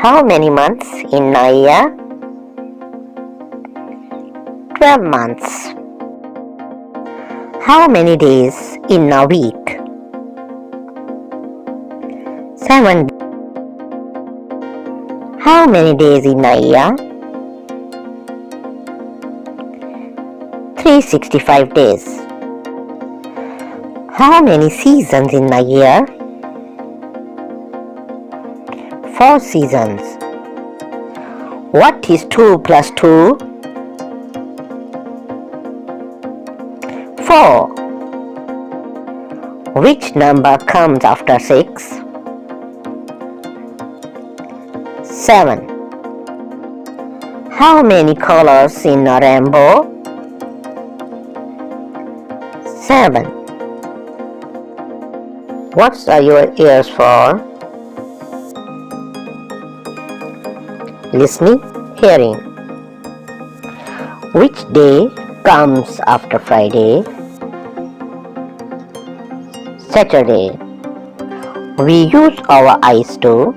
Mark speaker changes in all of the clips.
Speaker 1: How many months in a year? 12 months. How many days in a week? 7. How many days in a year? 365 days. How many seasons in a year? 4 seasons. What is 2 plus 2? 4. Which number comes after 6? 7. How many colors in a rainbow? 7. What are your ears for? Listening, hearing. Which day comes after Friday? Saturday. We use our eyes to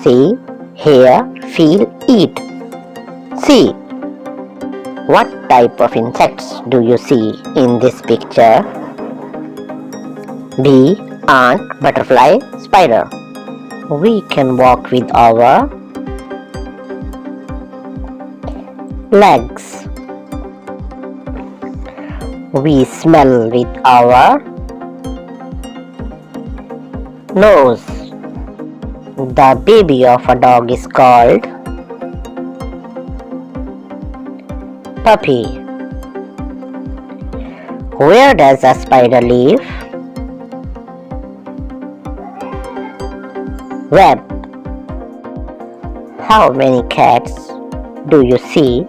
Speaker 1: see, hear, feel, eat. See. What type of insects do you see in this picture? Bee, ant, butterfly, spider. We can walk with our legs. We smell with our nose. The baby of a dog is called puppy. Where does a spider live? Web. How many cats do you see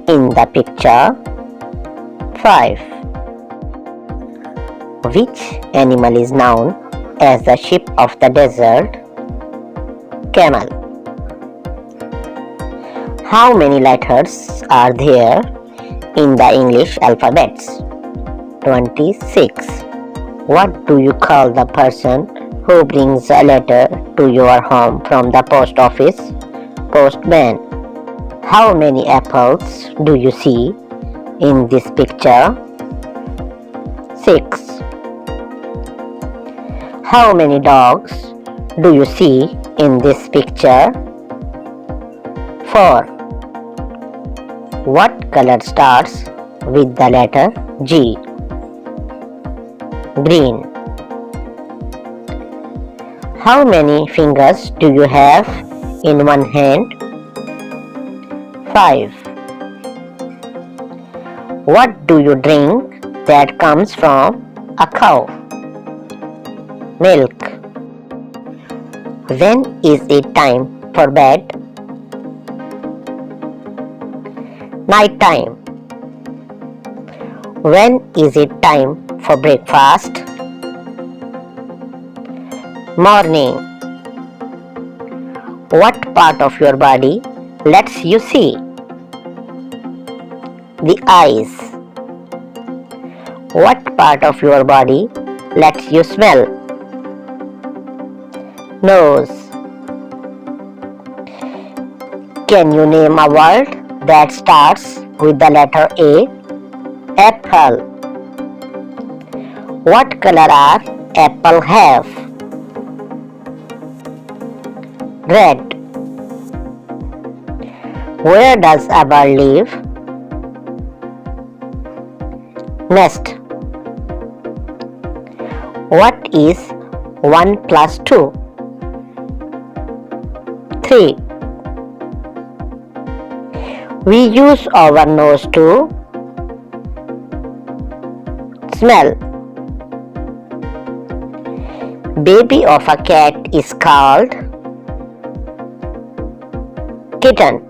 Speaker 1: in the picture? 5. Which animal is known as the sheep of the desert? Camel. How many letters are there in the English alphabets? 26. What do you call the person who brings a letter to your home from the post office? Postman. How many apples do you see in this picture? 6. How many dogs do you see in this picture? 4. What color starts with the letter G? Green. How many fingers do you have in one hand? 5. What do you drink that comes from a cow? Milk. When is it time for bed? Night time. When is it time for breakfast? Morning. What part of your body lets you see? The eyes. What part of your body lets you smell? Nose. Can you name a word that starts with the letter A? Apple. What color are apple have? Red. Where does a bird live? Nest. What is 1 plus 2? 3. We use our nose to smell. Baby of a cat is called kitten.